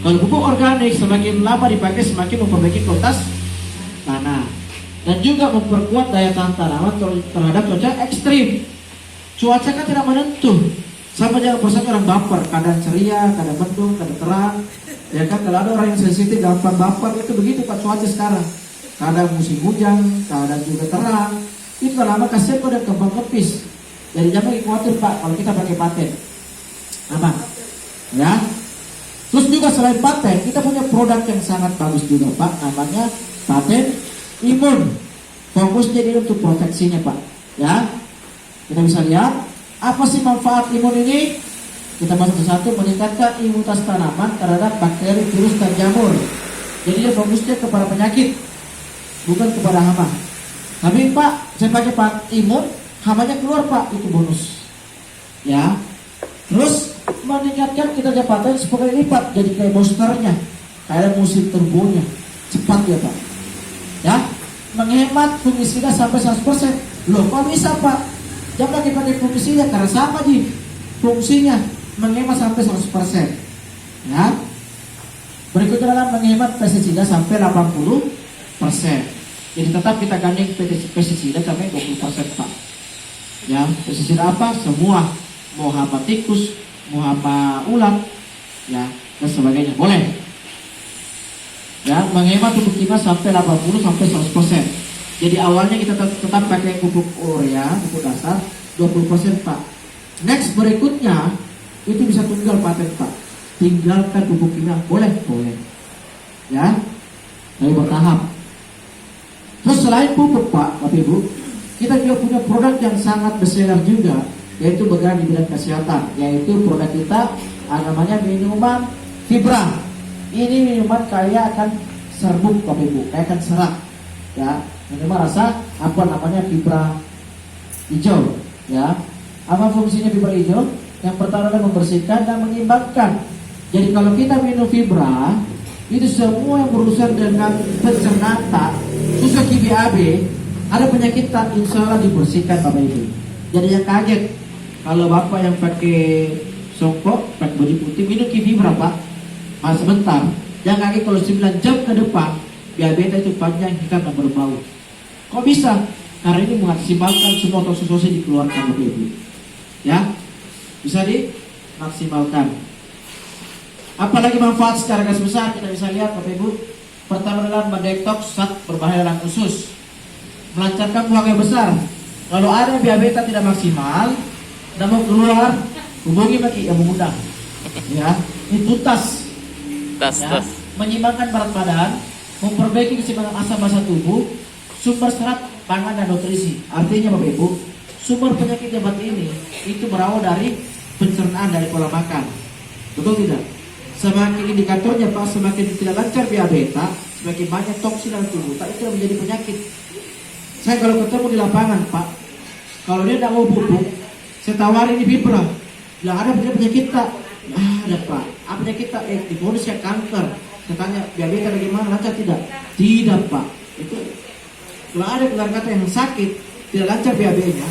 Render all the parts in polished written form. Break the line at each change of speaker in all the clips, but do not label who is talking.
Kalau pupuk organik semakin lama dipakai semakin memperbaiki kualitas tanah dan juga memperkuat daya tahan tanaman terhadap cuaca ekstrim. Cuaca kan tidak menentu. Sama jangan bosan orang baper, kadang ceria, kadang mendung, kadang terang. Ya kan, kalau ada orang yang sensitif gampang baper, itu begitu Pak cuaca sekarang. Kadang musim hujan, kadang juga terang. Itu lama kasihan pada kembang kepis. Jadi jangan khawatir Pak kalau kita pakai paten. Aman. Ya. Terus juga selain paten, kita punya produk yang sangat bagus juga Pak, namanya paten imun. Fokus jadi untuk proteksinya Pak. Ya. Kita bisa lihat apa sih manfaat imun ini? Kita masuk ke satu, meningkatkan imunitas tanaman terhadap bakteri, virus, dan jamur. Jadi dia fokusnya kepada penyakit, bukan kepada hama. Tapi Pak, saya pakai Pak imun, hamanya keluar Pak, itu bonus. Ya. Terus meningkatkan kinerja paten 10 kali lipat, jadi kayak boosternya, kayak musim turbonya, cepat ya Pak. Ya. Menghemat fungisida sampai 100%. Loh, kok bisa Pak? Jangan pakai fungisida karena sama sih fungsinya, menghemat sampai 100%. Ya. Berikutnya adalah menghemat pestisida sampai 80%. Jadi tetap kita gandeng pestisida sampai 20% Pak. Ya, pestisida apa? Semua, mau hama tikus, mau hama ulat, ya, dan sebagainya boleh. Ya, menghemat pupuk kimia sampai 80 sampai 100%. Jadi awalnya kita tetap pakai pupuk urea, pupuk dasar 20% Pak. Next berikutnya itu bisa tunggal paten Pak. Tinggalkan pupuk kimia, boleh. Ya, tapi bertahap. Terus selain pupuk Pak, Bapak Ibu, kita juga punya produk yang sangat bestseller juga, yaitu bergerak di bidang kesehatan, yaitu produk kita namanya minuman fibra. Ini minuman kaya akan serbuk Bapak Ibu, kaya akan serat. Ya, minuman rasa apa namanya fibra hijau. Ya, apa fungsinya fibra hijau? Yang pertama adalah membersihkan dan menyeimbangkan. Jadi kalau kita minum fibra, itu semua yang berurusan dengan pencernaan, khususnya BAB, ada penyakit tak insya Allah dibersihkan Bapak Ibu. Jadi yang kaget kalau Bapak yang pakai songkok, pakai baju putih minum fibra Pak, mas sebentar. Yang kaget kalau 9 jam ke depan diabetes itu panjang, hitam dan berbau. Kok bisa? Karena ini memaksimalkan semua toksinosis dikeluarkan Bapak Ibu. Ya, bisa dimaksimalkan. Apalagi manfaat secara garis besar kita bisa lihat Bapak Ibu. Pertama adalah mendetoks zat berbahaya dalam usus, melancarkan buang air besar. Kalau ada diabetes tidak maksimal dan mau keluar, hubungi bagi yang mudah. Ya, ini tuntas. Ya, menyeimbangkan berat badan, memperbaiki keseimbangan asam basa tubuh, sumber serat, pangan dan nutrisi. Artinya Bapak Ibu, sumber penyakit diabetes ini itu berawal dari pencernaan, dari pola makan. Betul tidak? Semakin indikatornya Pak, semakin tidak lancar diabetes, semakin banyak toksin dalam tubuh, tak itu menjadi penyakit. Saya kalau ketemu di lapangan Pak, kalau dia tidak mau pupuk, saya tawari ini fibra. Yang ada penyakit tak? Ada Pak. Apa penyakit tak? Difonis ya kanker. Saya tanya, diabetes bagaimana? Lancar tidak? Tidak Pak. Itu kalau ada keluarga kata yang sakit, tidak lancar BAB-nya,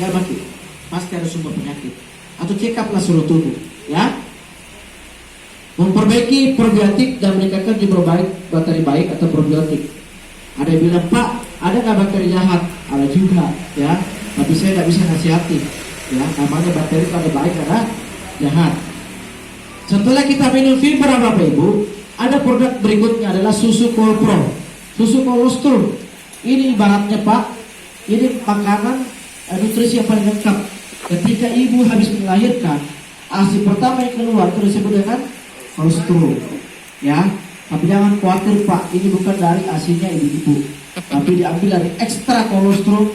ya mati. Pasti ada sumber penyakit. Atau check up lah seluruh tubuh. Ya. Memperbaiki probiotik dan meningkatkan jumlah bakteri baik atau probiotik. Ada yang bilang, Pak, ada nggak bakteri jahat? Ada juga, ya. Tapi saya tidak bisa nasihati, ya. Namanya bakteri ada baik, ada jahat. Setelah kita minum fibra Bapak Ibu, ada produk berikutnya adalah susu kolpro, susu kolostrum. Ini ibaratnya Pak, ini makanan nutrisi yang paling lengkap. Ketika ibu habis melahirkan, ASI pertama yang keluar itu disebut dengan kolostrum, ya. Tapi jangan khawatir Pak, ini bukan dari ASINya ibu-ibu, tapi diambil dari ekstra kolostrum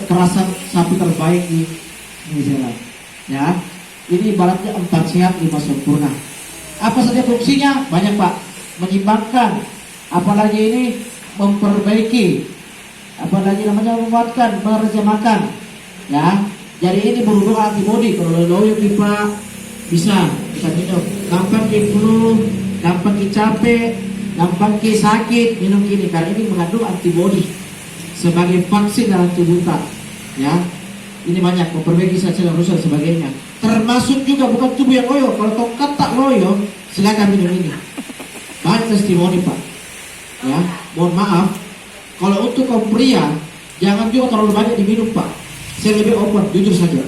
kerasan sapi terbaik di New Zealand, ya. Ini ibaratnya 4 sehat 5 sempurna. Apa saja fungsinya? Banyak Pak. Menyeimbangkan, apalagi ini memperbaiki, apalagi namanya menguatkan, menerjemahkan, ya. Jadi ini berhubungan antibodi. Kalau low pipa bisa minum. Gampang ke flu, gampang ke capek, gampang ke sakit, minum ini karena ini mengandung antibodi sebagai vaksin dalam tubuh kita, ya. Ini banyak memperbaiki sel rusak dan sebagainya. Termasuk juga bukan tubuh yang loyo. Kalau tongkat tak loyo, silakan minum ini. Banyak testimoni Pak. Ya, mohon maaf. Kalau untuk kaum pria, jangan juga terlalu banyak diminum Pak. Saya lebih open, jujur saja.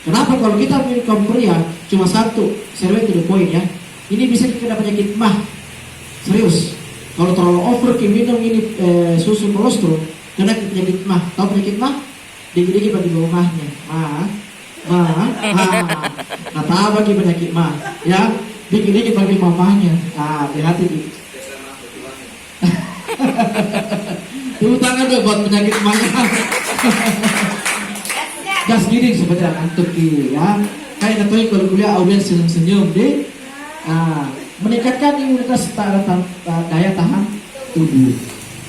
Kenapa kalau kita minum kaum pria cuma satu, saya lebih to the point ya. Ini bisa kena penyakit mah. Serius. Kalau terlalu over minum ini susu kolostrum, kena penyakit mah. Tahu penyakit mah? Dikit-dikit bagi rumahnya. Kata bagi penyakit mah. Ya, dikit-dikit bagi mamahnya. Hati-hati gitu. Tepuk tangan dong buat penyakit emaknya. Gas giring sebenarnya antuk ya. Kayak ngetoi kalau kuliah audiens senyum-senyum deh. Meningkatkan imunitas daya tahan tubuh.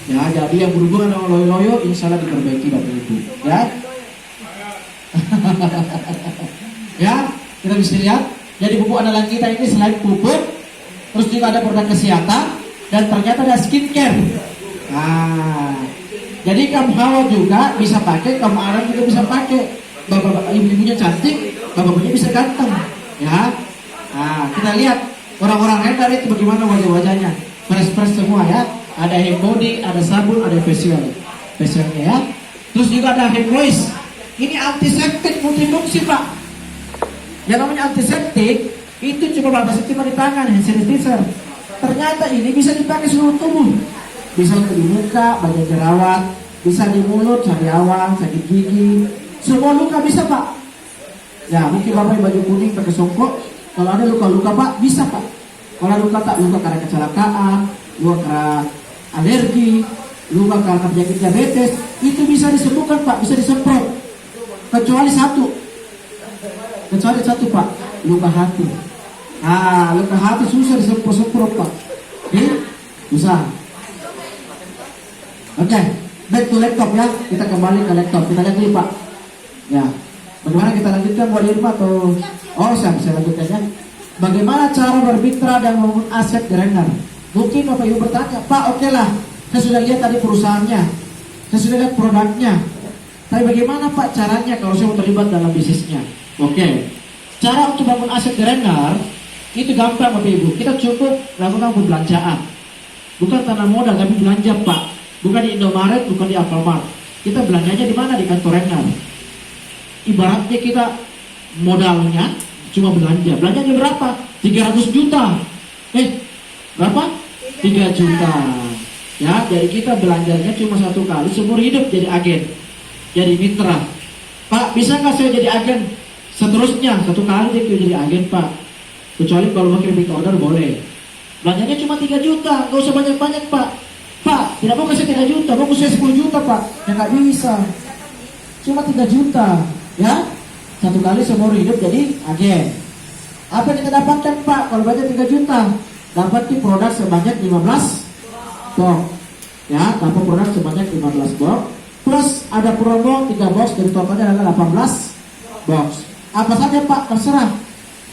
Ya, jadi yang berhubungan dengan loyo-loyo insya Allah diperbaiki Bapak Ibu. Ya. Ya, kita bisa lihat. Jadi pupuk andalan kita ini selain pupuk, terus juga ada produk kesehatan dan ternyata ada skincare. Jadi kaum hawa juga bisa pakai, kaum Arab juga bisa pakai. Bapak ibu-ibunya cantik, bapak-bapaknya bisa ganteng. Ya, kita lihat orang-orang Rendar itu bagaimana wajah-wajahnya, fresh-fresh semua ya. Ada hand body, ada sabun, ada facialnya ya. Terus juga ada hand wash. Ini antiseptik multifungsi Pak. Yang namanya antiseptik itu cuma batasi cuma di tangan, hand sanitizer. Ternyata ini bisa dipakai seluruh tubuh. Bisa di muka, bagian jerawat, bisa di mulut, sariawan, sakit gigi, semua luka bisa Pak. Ya mungkin Bapak yang baju kuning pakai songkok, kalau ada luka-luka Pak bisa Pak. Kalau luka tak luka karena kecelakaan, luka karena alergi, luka karena penyakit diabetes, itu bisa disembuhkan Pak, bisa disemprot. Kecuali satu Pak, luka hati. Luka hati susah disemprot Pak. Susah. Oke, back to laptop ya. Kita kembali ke laptop. Kita lihat dulu Pak. Ya, bagaimana kita lanjutkan buat di rumah atau? Saya bisa lanjutkan ya. Bagaimana cara bermitra dan membangun aset di Rendar? Mungkin Bapak Ibu bertanya, Pak, oke lah, saya sudah lihat tadi perusahaannya, saya sudah lihat produknya. Tapi bagaimana Pak caranya kalau saya mau terlibat dalam bisnisnya? Oke, cara untuk bangun aset di Rendar itu gampang Bapak Ibu. Kita cukup lakukan pembelanjaan, bukan tanam modal tapi belanja Pak. Bukan di Indomaret, bukan di Alfamart. Kita belanjanya di mana? Di kantor Rendar. Ibaratnya kita modalnya cuma belanja. Belanjanya berapa? 300 juta. Berapa? 3 juta. Ya, jadi kita belanjanya cuma satu kali seumur hidup jadi agen. Jadi mitra. Pak, bisa nggak saya jadi agen seterusnya? Satu kali dia jadi agen Pak. Kecuali kalau mau repeat order boleh. Belanjanya cuma 3 juta. Nggak usah banyak-banyak Pak. Pak, tidak mau kasih 3 juta, mau kasih 10 juta Pak. Ya nggak bisa. Cuma 3 juta, ya. Satu kali seumur hidup jadi agen. Apa yang kita dapatkan Pak? Kalau banyak 3 juta, dapat di produk sebanyak 15 box. Ya, dapat produk sebanyak 15 box. Plus ada promo 3 box, dari totalnya adalah 18 box. Apa saja Pak? Terserah.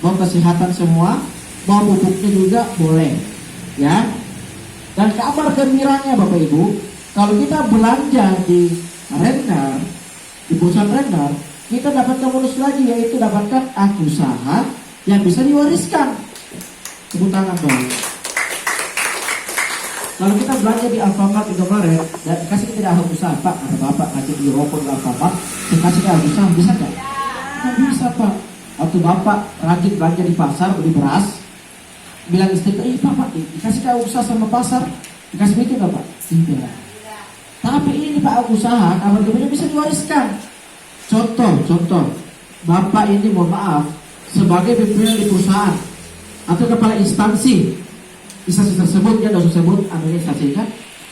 Mau kesehatan semua, mau pupuknya juga boleh. Ya. Dan kabar gembiranya Bapak Ibu, kalau kita belanja di Rendar, di pusat Rendar, kita dapatkan bonus lagi, yaitu dapatkan hak usaha yang bisa diwariskan. Tepuk tangan dong. Kalau kita belanja di Alfamart kemarin, dan kasih kita hak usaha Pak, ada Bapak ngajak di rokok di Alfamart, saya kasih hak usaha, bisa nggak? Nggak bisa Pak. Atau Bapak rajin belanja di pasar, beli beras, bilang istri, Pak, dikasih ke usaha sama pasar, dikasih itu nggak Pak? Tidak. Tapi ini Pak usaha, kabar gembiranya bisa diwariskan. Contoh, Bapak ini mohon maaf, sebagai pimpinan di perusahaan atau kepala instansi tersebut, dia harus sebut administrasi kan?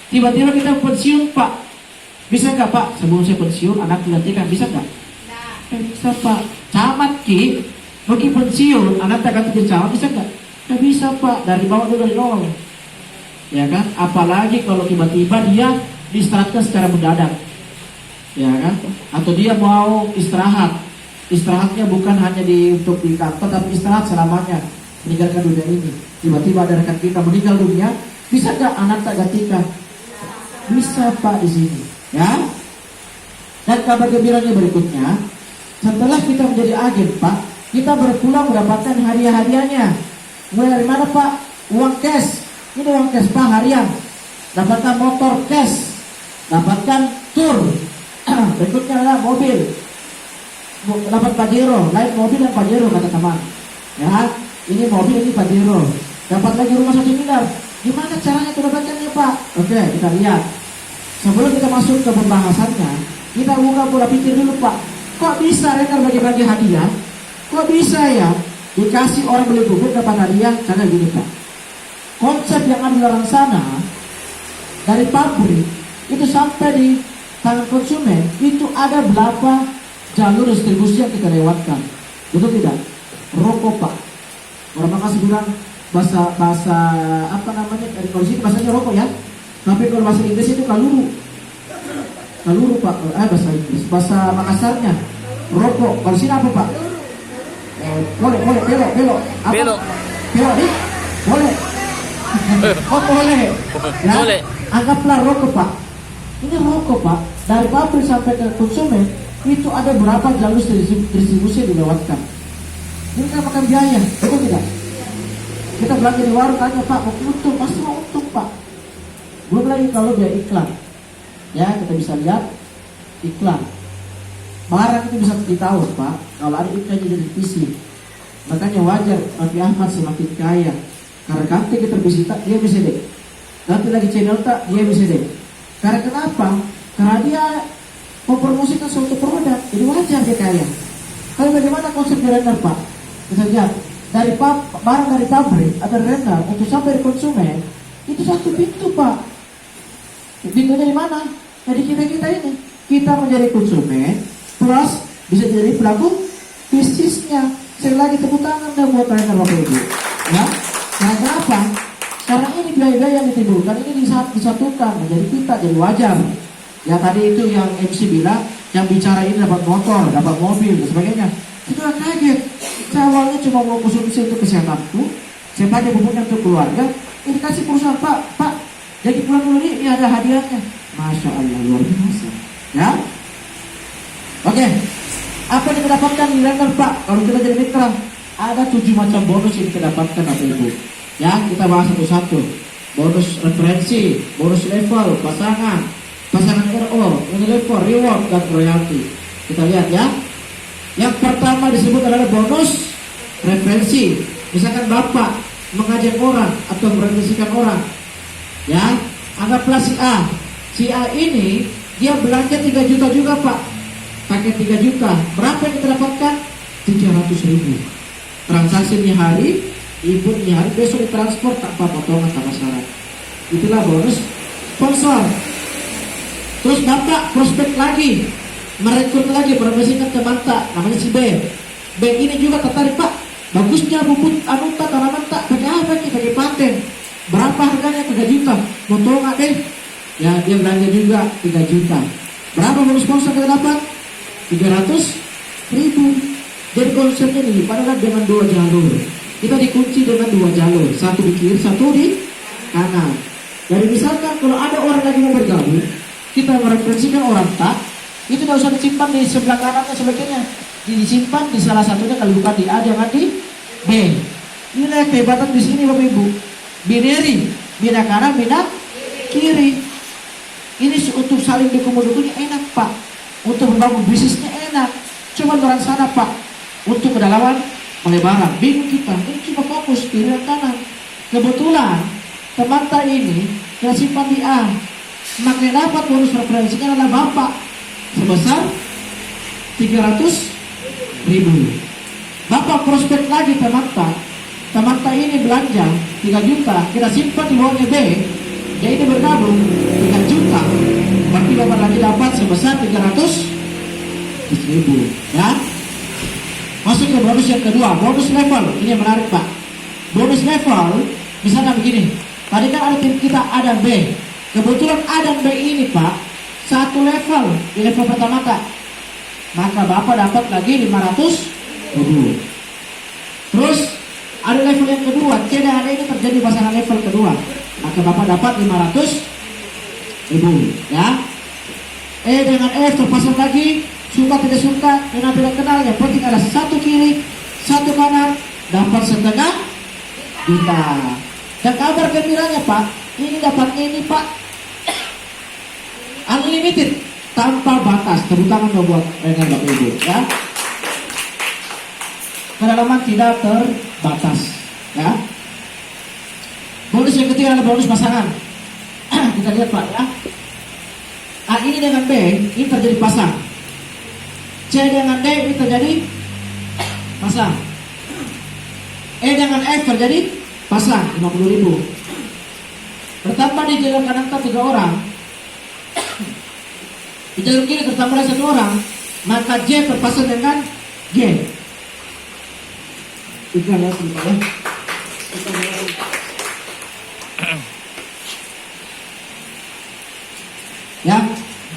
Tiba-tiba kita pensiun Pak, bisa nggak Pak? Sebelum saya pensiun, anak digantikan, bisa nggak? Bisa Pak. Camat mungkin pensiun, anak tak ganti jadi camat, bisa nggak? Nggak bisa Pak, dari bawah dulu dari nol. Ya kan? Apalagi kalau tiba-tiba dia diistirahatkan secara mendadak. Ya kan? Atau dia mau istirahat. Istirahatnya bukan hanya untuk di kantor, tapi istirahat selamanya, meninggalkan dunia ini. Tiba-tiba ada rekan kita meninggal dunia, bisa nggak anak tak gantikan? Bisa Pak di sini. Ya? Dan kabar gembiranya berikutnya, setelah kita menjadi agen Pak, kita berpulang mendapatkan hadiah-hadiahnya. Mulai dari mana Pak? Uang cash. Ini uang cash Pak harian. Dapatkan motor cash. Dapatkan tur. Berikutnya adalah mobil. Dapat Pajero, lain mobil dan Pajero kata teman. Ya, ini mobil, ini Pajero. Dapat lagi rumah 1 miliar. Gimana caranya itu dapatkannya Pak? Oke, kita lihat. Sebelum kita masuk ke pembahasannya, kita buka pola pikir dulu Pak. Kok bisa Renner bagi-bagi hadiah? Kok bisa ya dikasih orang beli bubur dapat hadiah? Karena gini Pak, konsep yang ada di luar sana dari pabrik itu sampai di tangan konsumen itu ada berapa jalur distribusi yang kita lewatkan, betul tidak? Rokok Pak, orang Makassar bilang bahasa apa namanya, dari polisi bahasanya rokok ya, tapi kalau bahasa Inggris itu kaluru Pak, bahasa Inggris, bahasa Makassarnya rokok. Kalau sini apa Pak? Belok nih, boleh. Oh boleh. Ya, boleh. Anggaplah rokok Pak. Ini rokok Pak, dari pabrik sampai ke konsumen itu ada berapa jalur distribusi yang dilewatkan. Ini kan makan biaya, betul tidak? Kita belanja di warung tanya Pak, mau untung, pasti mau untung Pak. Belum lagi kalau biaya iklan. Ya, kita bisa lihat iklan. Barang itu bisa ditahu Pak, kalau ada iklan di televisi. Makanya wajar Raffi Ahmad semakin kaya. Karena nanti kita televisi tak, dia bisa deh. Nanti lagi channel tak, dia bisa deh. Karena kenapa? Karena dia mempromosikan suatu produk, jadi wajar dia kaya. Tapi bagaimana konsep Renner Pak? Kita lihat dari barang dari pabrik atau Renner untuk sampai di konsumen itu satu pintu Pak. Pintunya di mana? Jadi kita ini kita menjadi konsumen plus bisa jadi pelaku bisnisnya. Sekali lagi tepuk tangan dan buat Renner Bapak Ibu. Ya, karena kenapa? Karena ini biaya-biaya yang ditimbulkan ini disatukan menjadi kita, jadi wajar. Ya tadi itu yang MC bilang, yang bicara ini dapat motor, dapat mobil dan sebagainya. Kita kaget. Saya awalnya cuma mau konsumsi untuk kesehatanku, saya pakai bubuknya untuk keluarga. Ini kasih perusahaan Pak, jadi pulang dulu ini ada hadiahnya. Masya Allah, luar biasa. Ya, oke. Apa yang kita dapatkan di Renner Pak? Kalau kita jadi mitra, ada 7 macam bonus yang kita dapatkan Bapak Ibu. Ya, kita bahas satu-satu. Bonus referensi, bonus level, pasangan RO, level, reward, dan royalty. Kita lihat ya. Yang pertama disebut adalah bonus referensi. Misalkan Bapak mengajak orang atau mereferensikan orang. Ya, anggaplah si A. Si A ini dia belanja 3 juta juga Pak. Pakai 3 juta. Berapa yang kita dapatkan? 300.000. Transaksinya hari, ibu hari, besok ditransport tanpa potongan tanpa syarat. Itulah bonus sponsor. Terus Bapak prospek lagi, merekrut lagi, promosikan teman tak, namanya si B. B ini juga tertarik Pak, bagusnya bubut anuta tanaman tak, pakai apa nih? Pakai paten. Berapa harganya? 3 juta. Mau tau nggak deh? Ya dia belanja juga 3 juta. Berapa bonus sponsor kita dapat? 300.000. Jadi konsepnya nih, padahal dengan 2 jalur. Kita dikunci dengan 2 jalur, satu di kiri, satu di kanan. Jadi misalkan kalau ada orang lagi mau bergabung, kita mereferensikan orang tak, itu tidak usah disimpan di sebelah kanan dan sebagainya. Disimpan di salah satunya, kalau bukan di A, jangan di B. Inilah kehebatan di sini Bapak Ibu. Binary, bina kanan, bina kiri. Ini untuk saling dukung-dukungnya enak Pak. Untuk membangun bisnisnya enak. Cuma orang sana Pak, untuk kedalaman pelebaran, bingung kita. Ini cuma fokus kiri dan kanan. Kebetulan teman tak ini kita simpan di A, maka dapat bonus referensinya adalah Bapak sebesar 300.000. Bapak prospek lagi teman tak ini belanja 3 juta, kita simpan di bawahnya B, dia ini bergabung 3 juta, berarti Bapak lagi dapat sebesar 300.000. Ya, masuk ke bonus yang kedua, bonus level. Ini yang menarik Pak. Bonus level, misalnya begini, tadi kan ada tim kita A dan B. Kebetulan A dan B ini Pak, satu level di level pertama Kak. Maka Bapak dapat lagi 500.000. Terus ada level yang kedua, C dan D ini terjadi pasangan level kedua. Maka Bapak dapat 500.000. Ya. E dengan F terpasang lagi, suka tidak suka, kenal tidak kenal, yang penting ada satu kiri, satu kanan dapat setengah juta. Dan kabar gembiranya Pak, ini dapatnya ini Pak unlimited, tanpa batas. Tepuk tangan dong buat Renal Bapak Ibu ya. Kedalaman tidak terbatas ya. Bonus yang ketiga adalah bonus pasangan. Kita lihat Pak ya. A ini dengan B ini terjadi pasang. C dengan D ini terjadi pasang. E dengan F terjadi pasang 50.000. Bertambah di jalur kanan 3 orang. Di jalur kiri bertambah 1 orang, maka J terpasang dengan G. Kita lihat ya. Ya,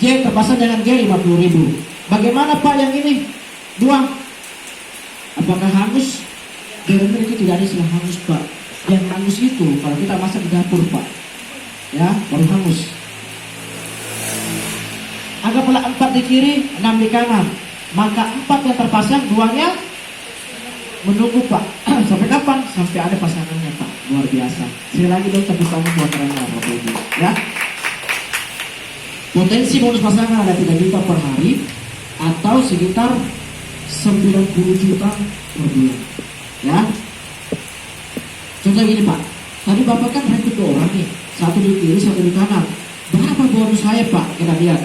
J terpasang dengan G 50.000. Bagaimana Pak yang ini? 2. Apakah hangus? Benar itu tidak ada istilah hangus Pak. Yang hangus itu kalau kita masak di dapur Pak, ya baru hangus. Anggaplah 4 di kiri, 6 di kanan. Maka 4 yang terpasang, 2-nya menunggu Pak. Sampai kapan? Sampai ada pasangannya Pak. Luar biasa. Sekali lagi dong tepuk tangan buat Renal Bapak Ibu ya. Potensi bonus pasangan ada 3 juta per hari atau sekitar 90 juta per bulan ya. Contoh gini Pak, tadi Bapak kan rekrut 2 orang nih, 1 di kiri, 1 di kanan. Berapa bonus saya Pak? Kita lihat.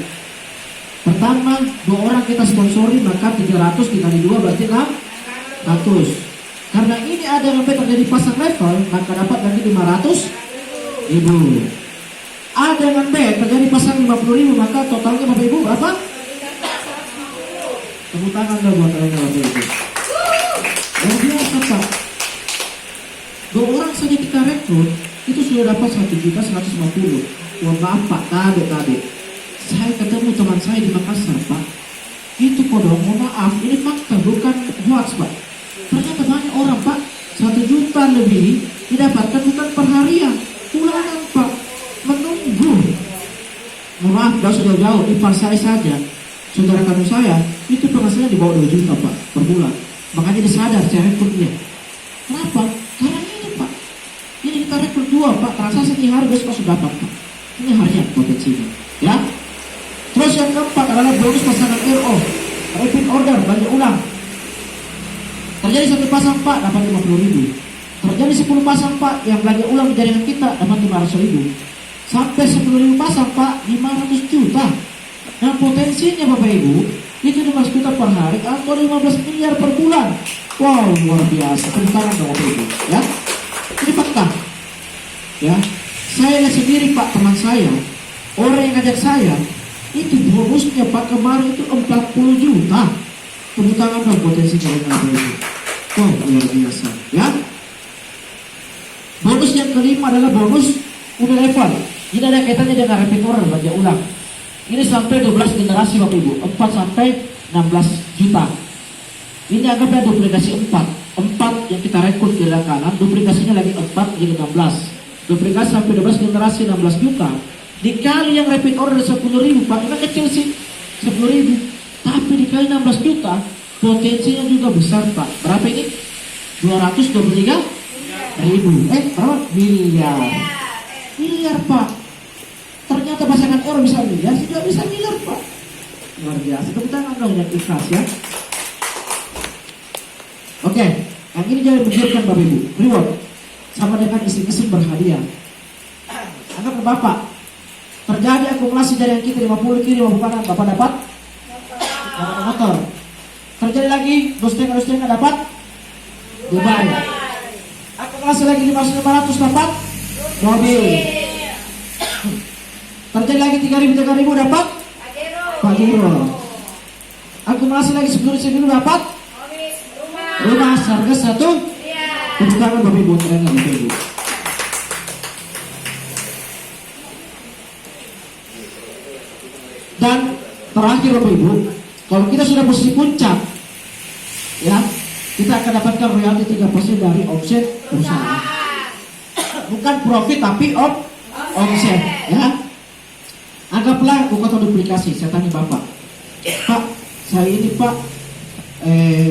Pertama, 2 orang kita sponsori, maka 300 dikali 2 berarti 600. Karena ini ada yang sampai terjadi pasang level, maka dapat lagi 500.000. A dengan B terjadi pasang 50.000, maka totalnya Bapak Ibu berapa? Tepuk tangan dong buat Bapak Ibu. Luar biasa Pak. 2 orang saja kita rekrut, itu sudah dapat 1.150.000. Mohon maaf Pak, tadi saya ketemu teman saya di Makassar Pak. Itu kodong, mohon maaf, ini fakta bukan hoax Pak. Ternyata banyak orang Pak, 1 juta lebih didapatkan bukan per harian, bulanan Pak. Menunggu. Mohon maaf, gak usah jauh-jauh, ipar saya saja, saudara kandung saya, itu penghasilan di bawah 2 juta Pak per bulan. Makanya dia sadar saya rekrutnya. Kenapa? Karena ini Pak. Ini kita rekrut 2 Pak, transaksi ini hari besok sudah dapat Pak. Ini harian potensinya ya. Terus yang keempat adalah bonus pasangan RO, repeat order, belanja ulang. Terjadi 1 pasang Pak dapat 50.000. Terjadi 10 pasang Pak yang belanja ulang di jaringan kita dapat 500.000. Sampai 10.000 pasang Pak 500 juta. Nah potensinya Bapak Ibu itu 15 juta per hari atau 15 miliar per bulan. Wow, luar biasa. Tepuk tangan dong Bapak Ibu ya. Ini fakta ya. Saya lihat sendiri Pak, teman saya, orang yang ngajak saya itu bonusnya Pak kemarin itu 40 juta. Tepuk tangan dong potensi jaringan Bapak Ibu. Wow, luar biasa ya. Bonus yang kelima adalah bonus udah level. Ini ada kaitannya dengan repeat order, belanja ulang. Ini sampai 12 generasi Bapak Ibu, 4 sampai 16 juta. Ini anggapnya duplikasi 4 yang kita rekrut di kanan, duplikasinya lagi 4 jadi 16. Duplikasi sampai 12 generasi 16 juta. Dikali yang repeat order 10.000 Pak, ini kecil sih 10.000. Tapi dikali 16 juta, potensinya juga besar Pak. Berapa ini? 223.000. Berapa? Miliar Pak. Ternyata pasangan orang bisa miliar, tidak bisa miliar Pak. Luar biasa. Tepuk tangan dong yang ikhlas ya. Oke, yang ini jangan menggiurkan Bapak Ibu. Reward sama dengan isi-isi berhadiah. Anggap ke Bapak, terjadi akumulasi dari yang kita 50 kiri 50 kanan, Bapak dapat motor. Terjadi lagi 2,5 dapat Dubai. Akumulasi lagi 500 dapat mobil. Terjadi lagi 3.000 dapat Pajero. Akumulasi lagi 10.000 dapat rumah harga 1. Tepuk tangan Bapak Ibu, Bapak Ibu. Dan terakhir Bapak Ibu, kalau kita sudah posisi puncak, ya, kita akan dapatkan royalti 3% dari omset perusahaan. Bukan profit tapi omset, ya. Anggaplah bukan duplikasi. Saya tanya Bapak, Pak, saya ini Pak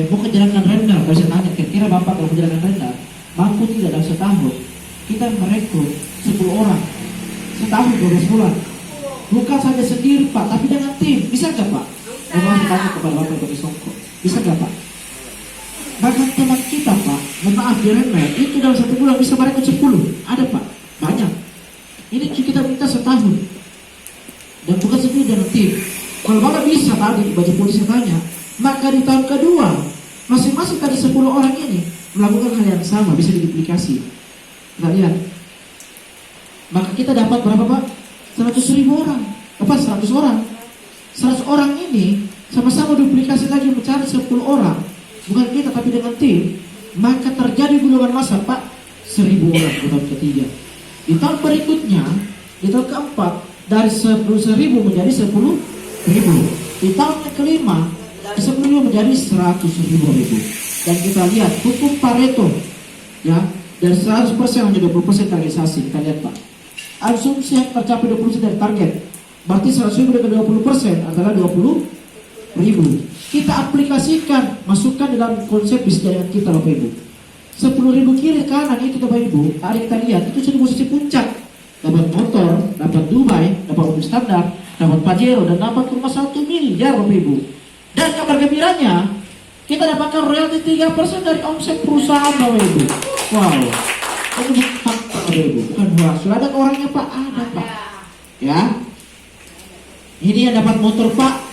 mau menjalankan renda, kalau saya tanya, kira-kira Bapak kalau menjalankan renda, mampu tidak dalam setahun? Kita merekrut 10 orang, setahun 12 bulan. Bukan saja sendiri Pak, tapi dengan tim. Bisa nggak Pak? Saya tanya kepada Bapak Bagi Songko. Bisa nggak Pak? Bahkan teman kita Pak, maaf di renda, itu dalam 1 bulan bisa merekrut 10. Ada Pak, banyak. Ini kita minta setahun. Dan bukan sendiri dengan tim. Kalau Bapak bisa tadi, baju polisi tanya, maka di tahun kedua, masing-masing tadi 10 orang ini melakukan hal yang sama, bisa diduplikasi. Kita lihat. Maka kita dapat berapa Pak? 100.000 orang. Apa 100 orang? 100 orang ini sama-sama duplikasi lagi mencari 10 orang. Bukan kita tapi dengan tim. Maka terjadi gelombang massa Pak, 1.000 orang di tahun ketiga. Di tahun berikutnya, di tahun keempat, dari 10.000 menjadi 10.000. Di tahun yang kelima, dari 10.000 menjadi 100.000. Dan kita lihat hukum Pareto, ya, dari 100% hanya 20% realisasi. Kita lihat Pak, asumsi yang tercapai 20% dari target, berarti 100.000 dengan 20% adalah 20.000. Kita aplikasikan, masukkan dalam konsep bisnis jaringan kita Bapak Ibu. 10.000 kiri kanan itu Bapak Ibu, hari kita lihat itu sudah posisi puncak. Dapat motor, dapat Dubai, dapat mobil standar, dapat Pajero, dan dapat rumah 1 miliar Bapak Ibu. Dan kabar gembiranya, kita dapatkan royalti 3% dari omset perusahaan Bapak Ibu. Wow, ini bukan Bapak Ibu, bukan hoax. Sudah ada orangnya Pak, ada Pak. Ya, ini yang dapat motor Pak.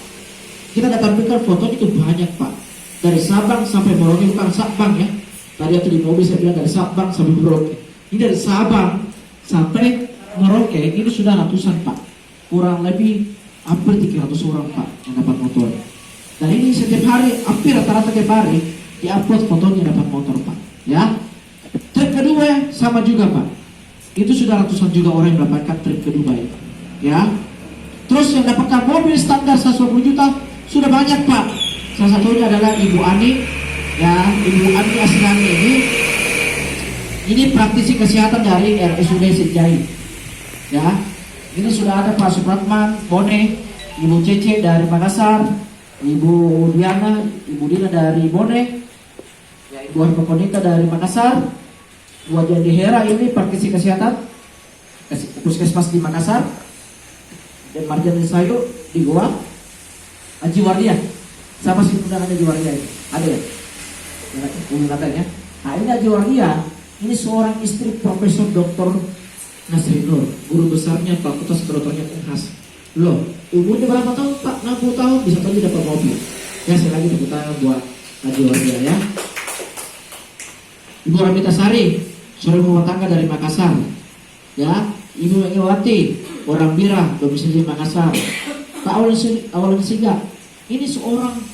Kita dapatkan foto itu banyak Pak. Dari Sabang sampai Merauke, bukan Sabang ya. Tadi waktu di mobil saya bilang dari Sabang sampai Merauke. Ini dari Sabang sampai Merauke ini sudah ratusan Pak, kurang lebih hampir 300 orang Pak yang dapat motor. Dan ini setiap hari, hampir rata-rata setiap hari diupload fotonya dapat motor Pak. Ya. Trip kedua sama juga Pak. Itu sudah ratusan juga orang yang mendapatkan trip kedua ya. Ya. Terus yang dapatkan mobil standar 120 juta sudah banyak Pak. Salah satunya adalah Ibu Ani. Ya, Ibu Ani Asnani ini praktisi kesehatan dari RSUD Sejai. Ya, ini sudah ada Pak Supratman, Bone, Ibu Cece dari Makassar, Ibu Diana, Ibu Dina dari Bone, ya, Ibu Arpakonita dari Makassar, Bu Jadi Hera ini praktisi kesehatan puskesmas di Makassar, dan Marjan Sayo di Goa, Haji Wardia, sama si undangan Haji Wardia ini, ada ya? Katanya. Nah ini Haji Wardia, ini seorang istri Profesor Dr. Nasrin Nur, guru besarnya Fakultas Kedokteran Unhas. Loh, umurnya berapa tahun Pak? 60 tahun, bisa saja dapat mobil. Ya, sekali lagi tepuk tangan buat Haji Wardia ya. Ibu Ramita Sari, seorang rumah tangga dari Makassar. Ya, Ibu Megawati, orang Bira, domisili Makassar. Pak Awalan Siga, ini seorang